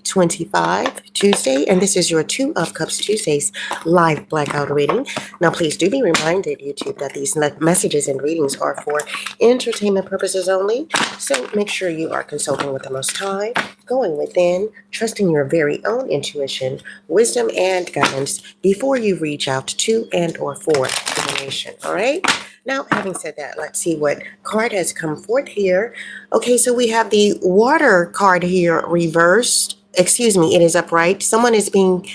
25 Tuesday, and this is your Two of Cups Tuesdays live blackout reading. Now, please do be reminded, YouTube, that these messages and readings are for entertainment purposes only. So make sure you are consulting with the Most High, going within, trusting your very own intuition, wisdom, and guidance before you reach out to and or for divination. All right. Now, having said that, let's see what card has come forth here. Okay, so we have the water card here reversed. Excuse me, it is upright. Someone is being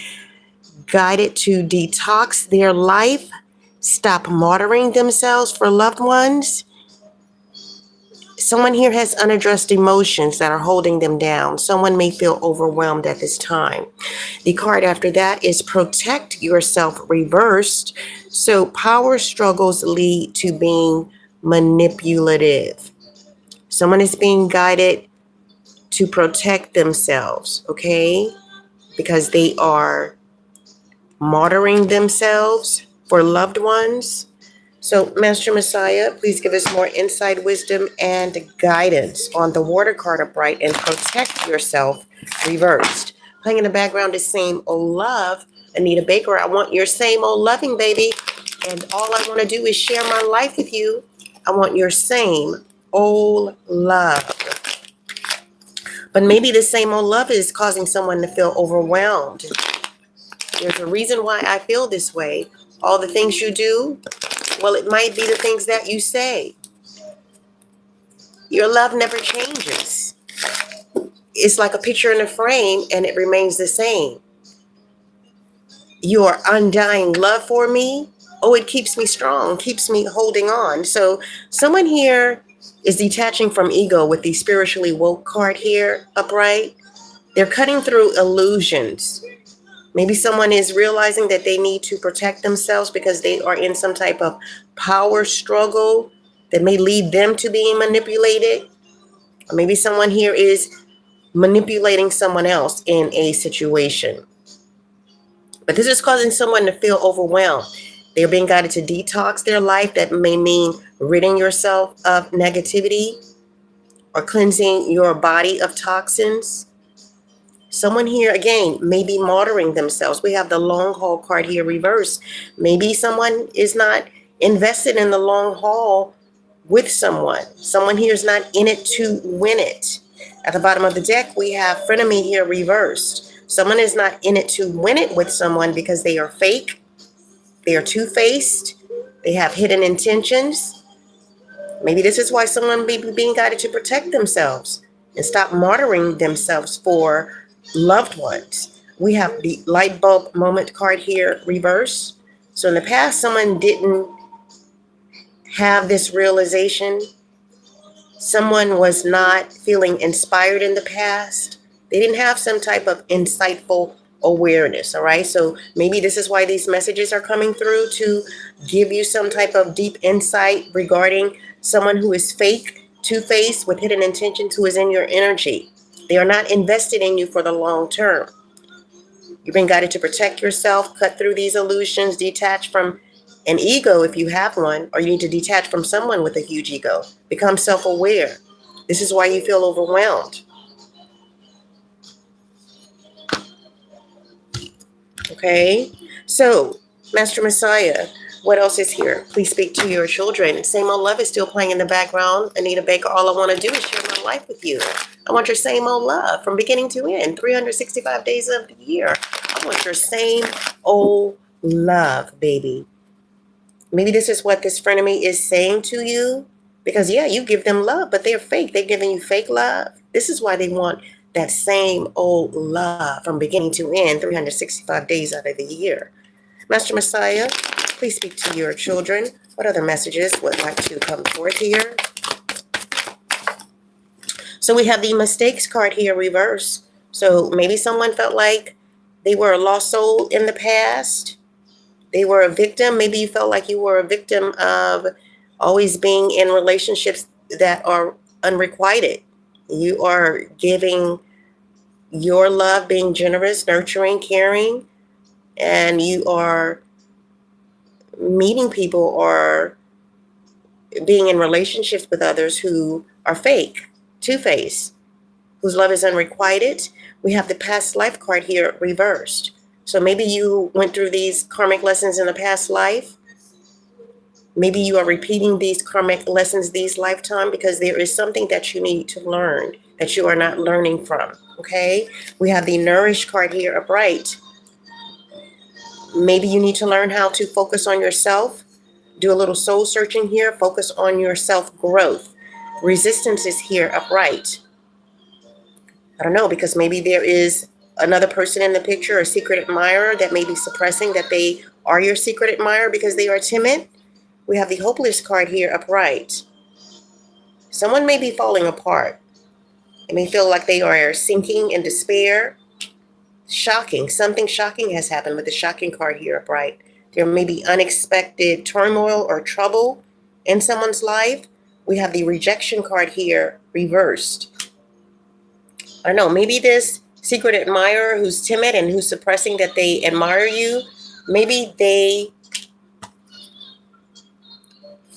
guided to detox their life, stop martyring themselves for loved ones. Someone here has unaddressed emotions that are holding them down. Someone may feel overwhelmed at this time. The card after that is protect yourself reversed. So power struggles lead to being manipulative. Someone is being guided to protect themselves, okay? Because they are martyring themselves for loved ones. So, Master Messiah, please give us more insight, wisdom, and guidance on the water card upright and protect yourself reversed. Playing in the background is Same Old Love. Anita Baker, I want your same old loving, baby. And all I want to do is share my life with you. I want your same old love. But maybe the same old love is causing someone to feel overwhelmed. There's a reason why I feel this way. All the things you do, well, it might be the things that you say. Your love never changes. It's like a picture in a frame and it remains the same. Your undying love for me, oh, it keeps me strong, keeps me holding on. So someone here is detaching from ego with the spiritually woke card here upright. They're cutting through illusions. Maybe someone is realizing that they need to protect themselves because they are in some type of power struggle that may lead them to being manipulated. Or maybe someone here is manipulating someone else in a situation. But this is causing someone to feel overwhelmed. They're being guided to detox their life. That may mean ridding yourself of negativity or cleansing your body of toxins. Someone here, again, may be martyring themselves. We have the long haul card here reversed. Maybe someone is not invested in the long haul with someone. Someone here is not in it to win it. At the bottom of the deck, we have frenemy here reversed. Someone is not in it to win it with someone because they are fake. They are two-faced. They have hidden intentions. Maybe this is why someone may be being guided to protect themselves and stop martyring themselves for loved ones. We have the light bulb moment card here reversed. So in the past, someone didn't have this realization. Someone was not feeling inspired in the past. They didn't have some type of insightful awareness, all right? So maybe this is why these messages are coming through, to give you some type of deep insight regarding someone who is fake, two-faced, with hidden intentions, who is in your energy. They are not invested in you for the long term. You've been guided to protect yourself, cut through these illusions, detach from an ego if you have one, or you need to detach from someone with a huge ego. Become self-aware. This is why you feel overwhelmed. Okay, so Master Messiah, what else is here? Please speak to your children. Same old love is still playing in the background. Anita Baker, all I want to do is share my life with you. I want your same old love from beginning to end, 365 days of the year. I want your same old love, baby. Maybe this is what this frenemy is saying to you. Because, yeah, you give them love, but they're fake. They're giving you fake love. This is why they want that same old love from beginning to end, 365 days out of the year. Master Messiah, please speak to your children. What other messages would like to come forth here? So we have the mistakes card here reversed. So maybe someone felt like they were a lost soul in the past. They were a victim. Maybe you felt like you were a victim of always being in relationships that are unrequited. You are giving your love, being generous, nurturing, caring, and you are meeting people or being in relationships with others who are fake, two-faced. whose love is unrequited. We have the past life card here reversed. So maybe you went through these karmic lessons in a past life. Maybe you are repeating these karmic lessons these lifetime because there is something that you need to learn that you are not learning from, okay? We have the Nourish card here upright. Maybe you need to learn how to focus on yourself. Do a little soul searching here. Focus on your self-growth. Resistance is here upright. I don't know, because maybe there is another person in the picture, a secret admirer that may be suppressing that they are your secret admirer because they are timid. We have the Hopeless card here upright. Someone may be falling apart. It may feel like they are sinking in despair. Shocking. Something shocking has happened with the Shocking card here upright. There may be unexpected turmoil or trouble in someone's life. We have the Rejection card here reversed. I don't know, maybe this secret admirer who's timid and who's suppressing that they admire you, maybe they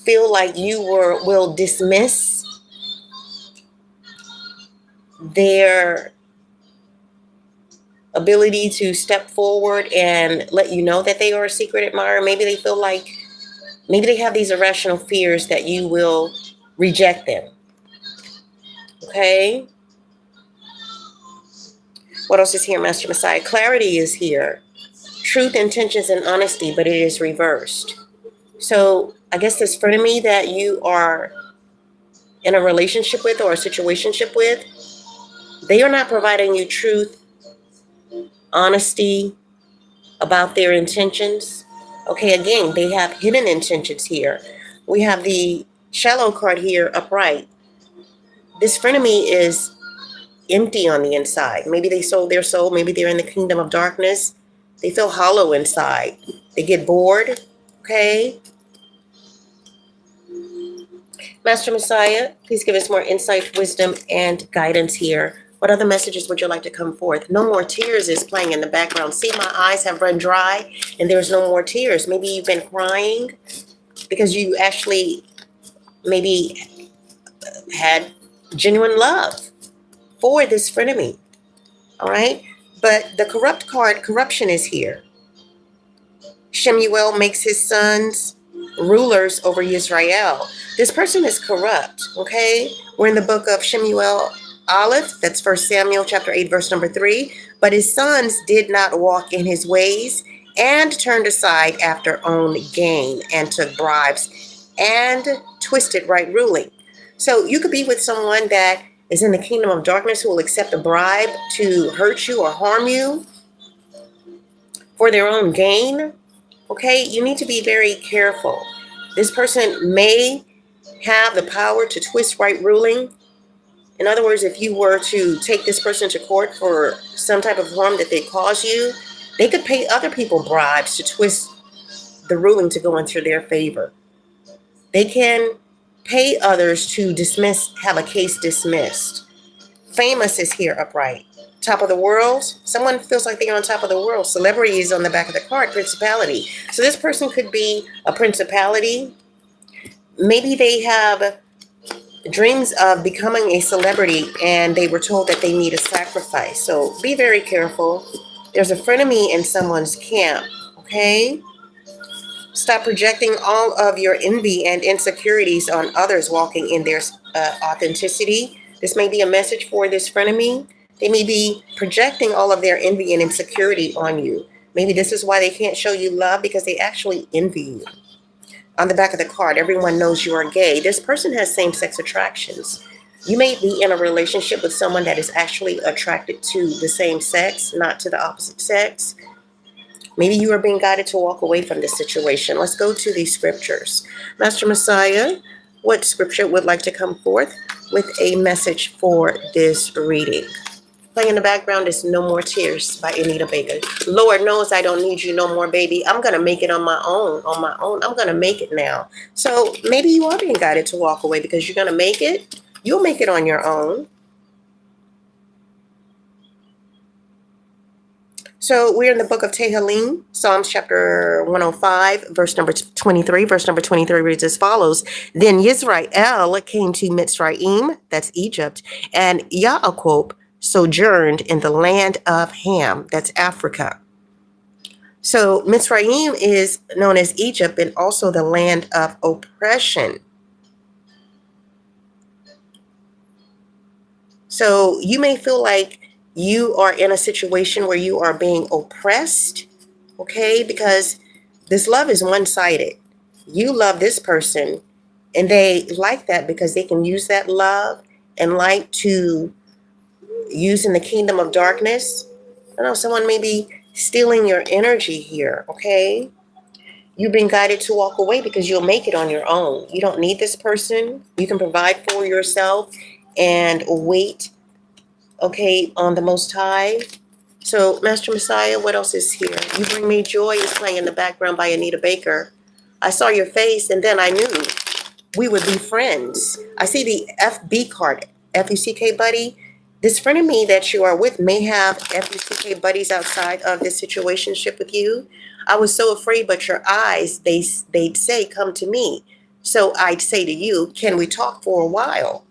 feel like you will dismiss their ability to step forward and let you know that they are a secret admirer. Maybe they feel like, maybe they have these irrational fears that you will reject them. Okay? What else is here, Master Messiah? Clarity is here. Truth, intentions, and honesty, but it is reversed. So I guess this frenemy that you are in a relationship with or a situationship with, they are not providing you truth, honesty about their intentions. Okay, again, they have hidden intentions here. We have the Shallow card here upright. This frenemy is empty on the inside. Maybe they sold their soul. Maybe they're in the kingdom of darkness. They feel hollow inside. They get bored. Okay. Master Messiah, please give us more insight, wisdom, and guidance here. What other messages would you like to come forth? No More Tears is playing in the background. See, my eyes have run dry and there's no more tears. Maybe you've been crying because you actually maybe had genuine love for this frenemy. All right. But the Corrupt card, corruption is here. Shemuel makes his sons rulers over Israel. This person is corrupt. Okay. We're in the book of Shemuel Aleph. That's 1 Samuel chapter 8, verse number 3. But his sons did not walk in his ways and turned aside after own gain and took bribes and twisted right ruling. So you could be with someone that is in the kingdom of darkness who will accept a bribe to hurt you or harm you for their own gain. Okay, you need to be very careful. This person may have the power to twist right ruling. In other words, if you were to take this person to court for some type of harm that they cause you, they could pay other people bribes to twist the ruling to go into their favor. They can pay others to have a case dismissed. Famous is here upright. Top of the world. Someone feels like they're on top of the world. Celebrity is on the back of the card. Principality. So this person could be a principality. Maybe they have dreams of becoming a celebrity and they were told that they need a sacrifice. So be very careful. There's a frenemy in someone's camp. Okay? Stop projecting all of your envy and insecurities on others walking in their authenticity. This may be a message for this frenemy. They may be projecting all of their envy and insecurity on you. Maybe this is why they can't show you love, because they actually envy you. On the back of the card, everyone knows you are gay. This person has same-sex attractions. You may be in a relationship with someone that is actually attracted to the same sex, not to the opposite sex. Maybe you are being guided to walk away from this situation. Let's go to these scriptures. Master Messiah, what scripture would like to come forth with a message for this reading? Playing in the background is No More Tears by Anita Baker. Lord knows I don't need you no more, baby. I'm going to make it on my own. I'm going to make it now. So maybe you are being guided to walk away because you're going to make it. You'll make it on your own. So we're in the book of Tehillim, Psalms chapter 105, verse number 23. Verse number 23 reads as follows. Then Yisrael came to Mitzrayim, that's Egypt, and Yaakov sojourned in the land of Ham, that's Africa. So Mitzrayim is known as Egypt and also the land of oppression. So you may feel like you are in a situation where you are being oppressed, okay? Because this love is one-sided. You love this person, and they like that because they can use that love and like to use in the kingdom of darkness. I don't know, someone may be stealing your energy here, okay? You've been guided to walk away because you'll make it on your own. You don't need this person. You can provide for yourself and wait, okay, on the Most High. So, Master Messiah, what else is here? You Bring Me Joy is playing in the background by Anita Baker. I saw your face, and then I knew we would be friends. I see the FB card, F-U-C-K buddy. This friend of me that you are with may have F-U-C-K buddies outside of this situationship with you. I was so afraid, but your eyes, they'd say, come to me. So I'd say to you, can we talk for a while?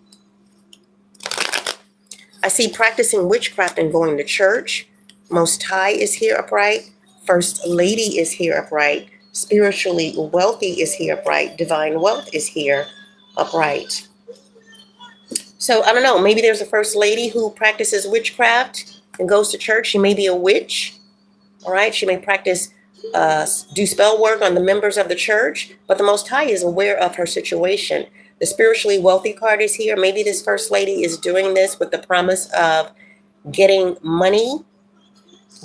I see practicing witchcraft and going to church. Most High is here upright. First Lady is here upright. Spiritually wealthy is here upright. Divine wealth is here upright. So I don't know, maybe there's a First Lady who practices witchcraft and goes to church. She may be a witch, all right? She may practice, do spell work on the members of the church, but the Most High is aware of her situation. The spiritually wealthy card is here. Maybe this First Lady is doing this with the promise of getting money,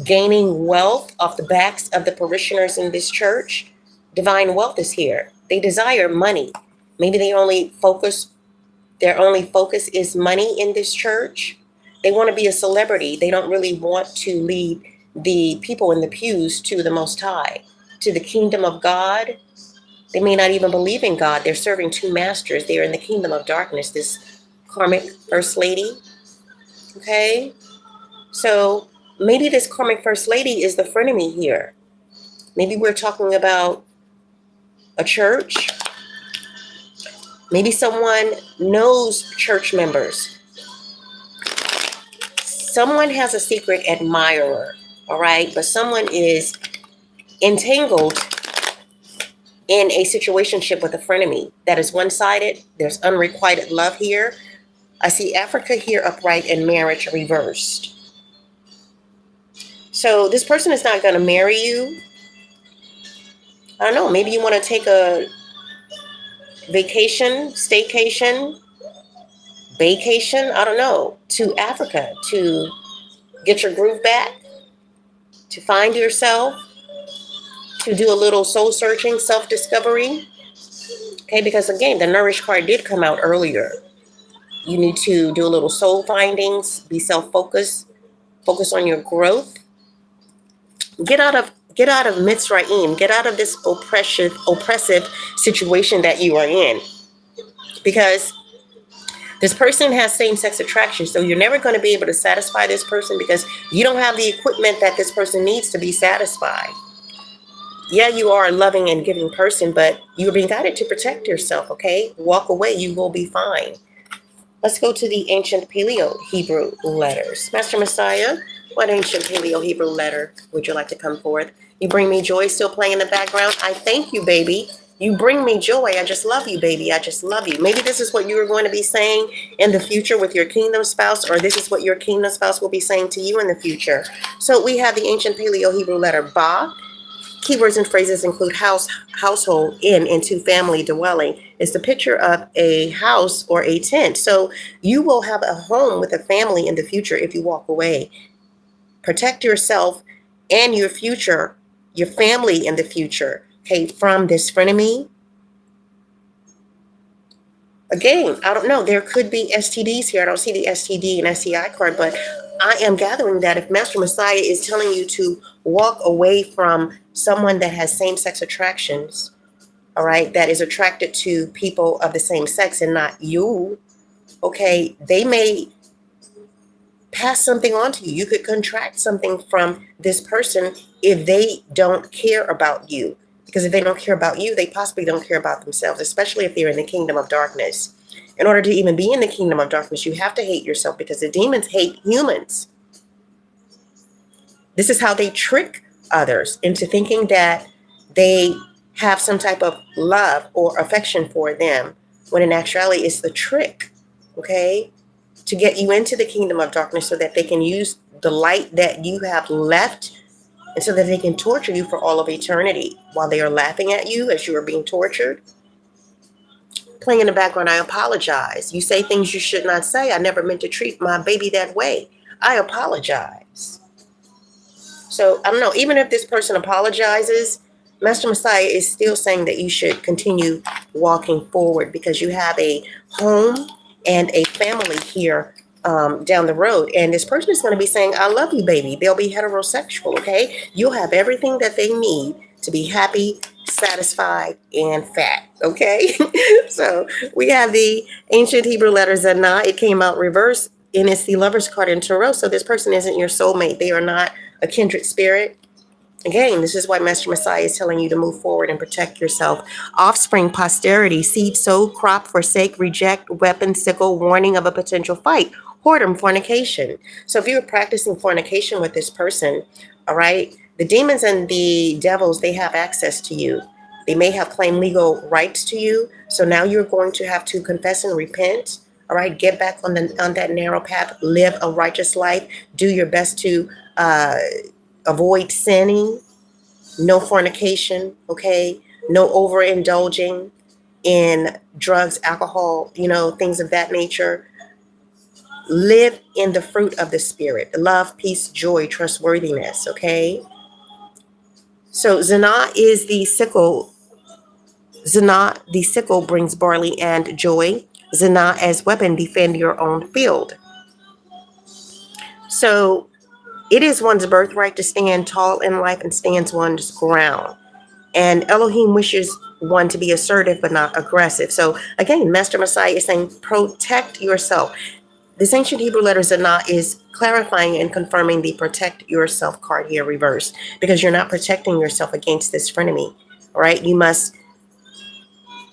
gaining wealth off the backs of the parishioners in this church. Divine wealth is here. They desire money. Maybe their only focus is money in this church. They want to be a celebrity. They don't really want to lead the people in the pews to the Most High, to the kingdom of God. They may not even believe in God. They're serving two masters. They're in the kingdom of darkness, this karmic First Lady. Okay? So maybe this karmic First Lady is the frenemy here. Maybe we're talking about a church. Maybe someone knows church members. Someone has a secret admirer, all right? But someone is entangled in a situationship with a frenemy that is one-sided. There's unrequited love here. I see Africa here upright and marriage reversed. So this person is not going to marry you. I don't know. Maybe you want to take a vacation, staycation, vacation, I don't know, to Africa to get your groove back, to find yourself, to do a little soul searching, self-discovery. Okay, because again, the Nourish card did come out earlier. You need to do a little soul findings, be self-focused, focus on your growth. Get out of Mitzrayim, get out of this oppressive situation that you are in. Because this person has same-sex attraction, so you're never going to be able to satisfy this person because you don't have the equipment that this person needs to be satisfied. Yeah, you are a loving and giving person, but you're being guided to protect yourself, okay? Walk away, you will be fine. Let's go to the ancient Paleo-Hebrew letters. Master Messiah, what ancient Paleo-Hebrew letter would you like to come forth? You Bring Me Joy still playing in the background. I thank you, baby. You bring me joy. I just love you, baby. I just love you. Maybe this is what you are going to be saying in the future with your kingdom spouse, or this is what your kingdom spouse will be saying to you in the future. So we have the ancient Paleo-Hebrew letter Ba. Keywords and phrases include house, household, inn, and two family dwelling. It's the picture of a house or a tent. So you will have a home with a family in the future if you walk away. Protect yourself and your future, your family in the future, okay, from this frenemy. Again, I don't know. There could be STDs here. I don't see the STD and STI card, but I am gathering that if Master Messiah is telling you to walk away from someone that has same-sex attractions, all right, that is attracted to people of the same sex and not you, okay, they may pass something on to you. You could contract something from this person if they don't care about you. Because if they don't care about you, they possibly don't care about themselves, especially if they're in the kingdom of darkness. In order to even be in the kingdom of darkness, you have to hate yourself, because the demons hate humans. This is how they trick others into thinking that they have some type of love or affection for them, when in actuality it's the trick, okay, to get you into the kingdom of darkness so that they can use the light that you have left, and so that they can torture you for all of eternity while they are laughing at you as you are being tortured. Playing in the background, I apologize. You say things you should not say. I never meant to treat my baby that way. I apologize. So I don't know, even if this person apologizes, Master Messiah is still saying that you should continue walking forward, because you have a home and a family here down the road. And this person is going to be saying, I love you, baby. They'll be heterosexual, okay? You'll have everything that they need to be happy, satisfied, and fat, okay? So we have the ancient Hebrew letter Zanah. It came out reverse, and it's the Lover's card in Tarot. So this person isn't your soulmate. They are not a kindred spirit. Again, this is why Master Messiah is telling you to move forward and protect yourself. Offspring, posterity, seed, sow, crop, forsake, reject, weapon, sickle, warning of a potential fight, whoredom, fornication. So if you were practicing fornication with this person, all right, the demons and the devils, they have access to you. They may have claimed legal rights to you. So now you're going to have to confess and repent. All right, get back on that narrow path, live a righteous life, do your best to avoid sinning, no fornication, okay, no overindulging in drugs, alcohol, things of that nature. Live in the fruit of the spirit: love, peace, joy, trustworthiness, okay? So Zanah is the sickle. Zanah, the sickle, brings barley and joy. Zanah as weapon, defend your own field. So it is one's birthright to stand tall in life and stands one's ground. And Elohim wishes one to be assertive but not aggressive. So again, Master Messiah is saying, protect yourself. This ancient Hebrew letter Zanah is clarifying and confirming the protect yourself card here reversed, because you're not protecting yourself against this frenemy. All right, you must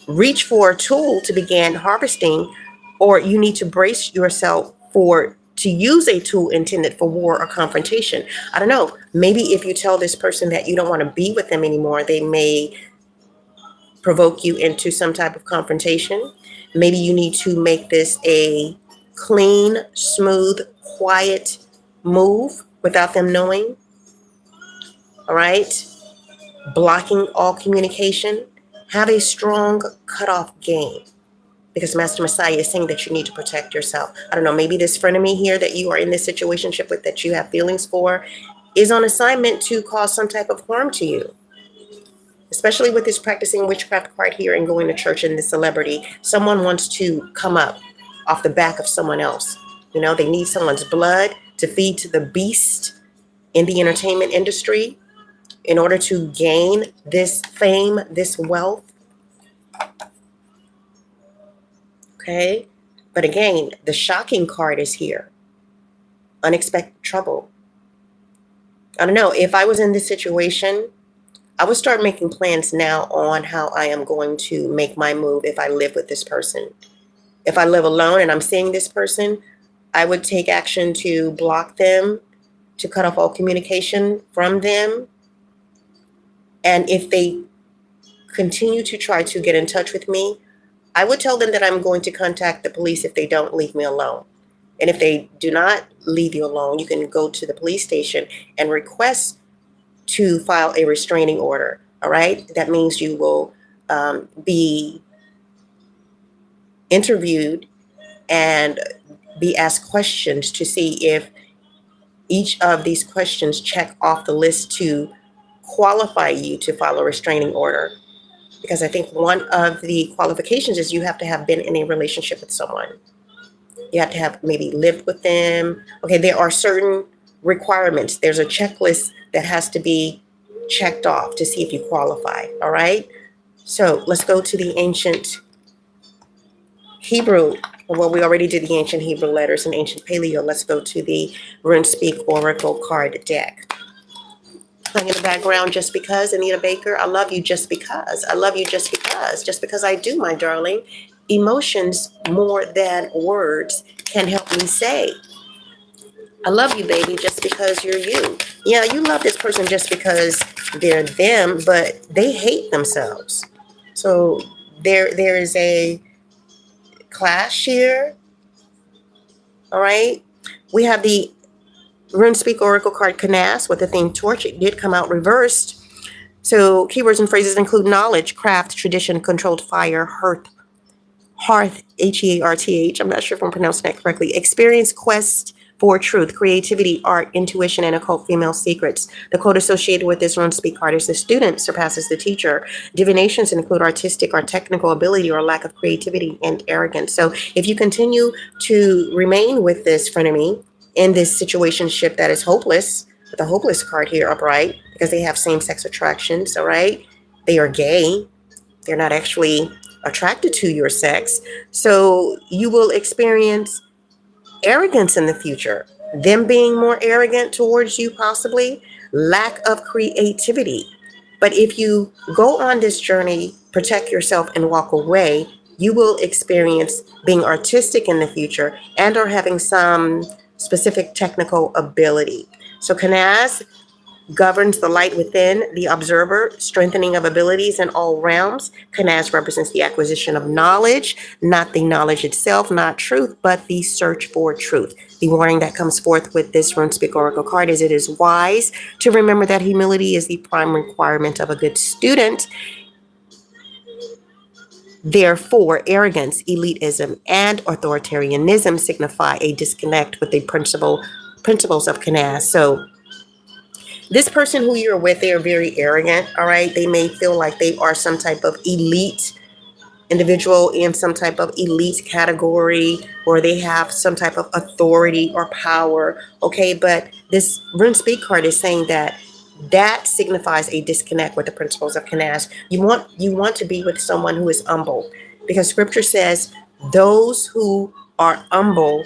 reach for a tool to begin harvesting, or you need to brace yourself to use a tool intended for war or confrontation. I don't know. Maybe if you tell this person that you don't want to be with them anymore, they may provoke you into some type of confrontation. Maybe you need to make this a clean, smooth, quiet move without them knowing. All right. Blocking all communication. Have a strong cutoff game, because Master Messiah is saying that you need to protect yourself. I don't know, maybe this frenemy here that you are in this situationship with, that you have feelings for, is on assignment to cause some type of harm to you. Especially with this practicing witchcraft card here and going to church and this celebrity. Someone wants to come up off the back of someone else. They need someone's blood to feed to the beast in the entertainment industry in order to gain this fame, this wealth. Okay, but again, the shocking card is here. Unexpected trouble. I don't know, if I was in this situation, I would start making plans now on how I am going to make my move if I live with this person. If I live alone and I'm seeing this person, I would take action to block them, to cut off all communication from them. And if they continue to try to get in touch with me, I would tell them that I'm going to contact the police if they don't leave me alone. And if they do not leave you alone, you can go to the police station and request to file a restraining order. All right. That means you will be interviewed and be asked questions to see if each of these questions check off the list to qualify you to file a restraining order. Because I think one of the qualifications is you have to have been in a relationship with someone. You have to have maybe lived with them. Okay, there are certain requirements. There's a checklist that has to be checked off to see if you qualify. All right. So let's go to the ancient Hebrew Well, we already did the ancient Hebrew letters and ancient Paleo. Let's go to the RuneSpeak Oracle card deck. Playing in the background, Just Because, Anita Baker. I love you just because. I love you just because. Just because I do, my darling. Emotions more than words can help me say. I love you, baby, just because you're you. Yeah, you love this person just because they're them, but they hate themselves. So there is a clash here. All right. We have the RuneSpeak Oracle card Canas with the theme Torch. It did come out reversed. So keywords and phrases include knowledge, craft, tradition, controlled fire, hearth, Hearth. I'm not sure if I'm pronouncing that correctly. Experience, quest for truth, creativity, art, intuition, and occult female secrets. The quote associated with this RuneSpeak card is the student surpasses the teacher. Divinations include artistic or technical ability or lack of creativity and arrogance. So if you continue to remain with this frenemy in this situationship that is hopeless, with a hopeless card here upright, because they have same-sex attractions, all right? They are gay. They're not actually attracted to your sex. So you will experience arrogance in the future, them being more arrogant towards you, possibly lack of creativity. But if you go on this journey, protect yourself and walk away, you will experience being artistic in the future and or having some specific technical ability. So Canaz governs the light within the observer, strengthening of abilities in all realms. Canaz represents the acquisition of knowledge, not the knowledge itself, not truth, but the search for truth. The warning that comes forth with this RuneSpeak Oracle card is it is wise to remember that humility is the prime requirement of a good student. Therefore, arrogance, elitism, and authoritarianism signify a disconnect with the principles of Canaz. So this person who you're with, they are very arrogant, all right? They may feel like they are some type of elite individual in some type of elite category, or they have some type of authority or power, okay? But this RuneSpeak card is saying that that signifies a disconnect with the principles of Canaz. You want to be with someone who is humble, because scripture says those who are humble,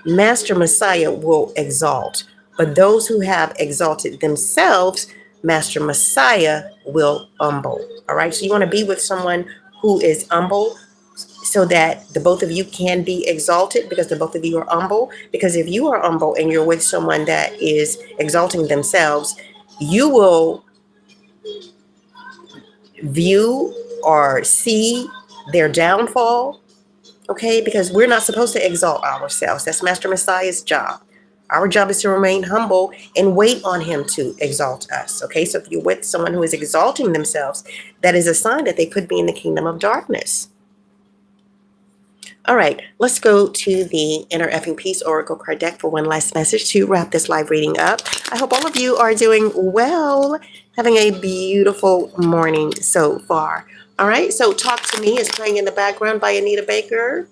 Master Messiah will exalt. But those who have exalted themselves, Master Messiah will humble. All right. So you want to be with someone who is humble so that the both of you can be exalted, because the both of you are humble. Because if you are humble and you're with someone that is exalting themselves, you will view or see their downfall. Okay, because we're not supposed to exalt ourselves. That's Master Messiah's job. Our job is to remain humble and wait on him to exalt us. Okay, so if you're with someone who is exalting themselves, that is a sign that they could be in the kingdom of darkness. All right, let's go to the Inner Effing Peace Oracle card deck for one last message to wrap this live reading up. I hope all of you are doing well, having a beautiful morning so far. All right, so Talk to Me is playing in the background by Anita Baker.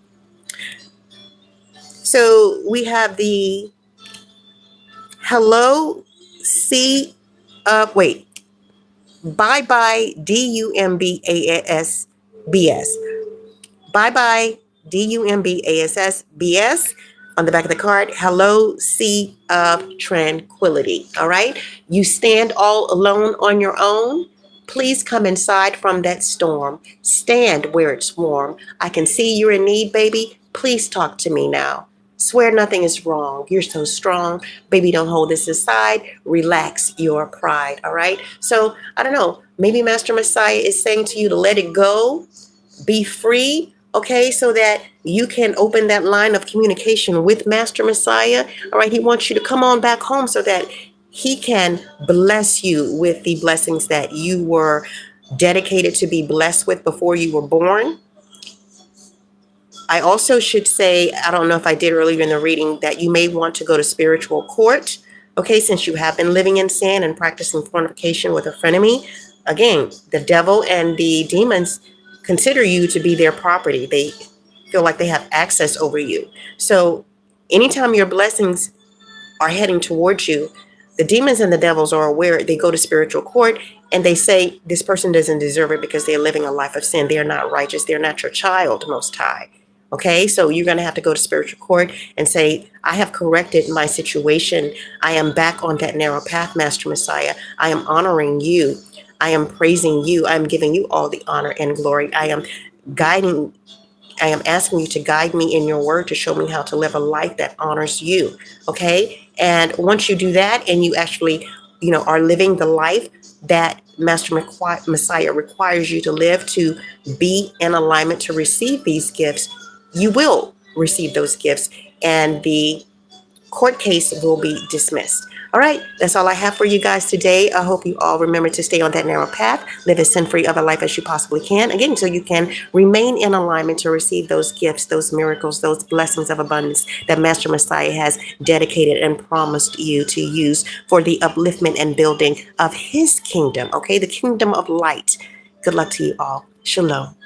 So we have the Hello C Bye Bye DUMBASS BS. Bye Bye DUMBASS BS. On the back of the card, Hello Sea of Tranquility. All right. You stand all alone on your own. Please come inside from that storm. Stand where it's warm. I can see you're in need, baby. Please talk to me now. Swear nothing is wrong. You're so strong. Baby, don't hold this aside. Relax your pride. All right. So I don't know. Maybe Master Messiah is saying to you to let it go. Be free. Okay, so that you can open that line of communication with Master Messiah. All right, he wants you to come on back home so that he can bless you with the blessings that you were dedicated to be blessed with before you were born. I also should say, I don't know if I did earlier in the reading, that you may want to go to spiritual court. Okay, since you have been living in sin and practicing fornication with a frenemy. Again, the devil and the demons consider you to be their property. They feel like they have access over you. So anytime your blessings are heading towards you, the demons and the devils are aware. They go to spiritual court and they say this person doesn't deserve it because they're living a life of sin. They're not righteous. They're not your child, Most High. Okay, so you're going to have to go to spiritual court and say, I have corrected my situation. I am back on that narrow path, Master Messiah. I am honoring you. I am praising you. I am giving you all the honor and glory. Guiding I am asking you to guide me in your word to show me how to live a life that honors you. Okay. And once you do that and you actually, are living the life that Messiah requires you to live to be in alignment to receive these gifts, you will receive those gifts and the court case will be dismissed. All right, that's all I have for you guys today. I hope you all remember to stay on that narrow path, live as sin-free of a life as you possibly can. Again, so you can remain in alignment to receive those gifts, those miracles, those blessings of abundance that Master Messiah has dedicated and promised you to use for the upliftment and building of his kingdom, okay? The kingdom of light. Good luck to you all. Shalom.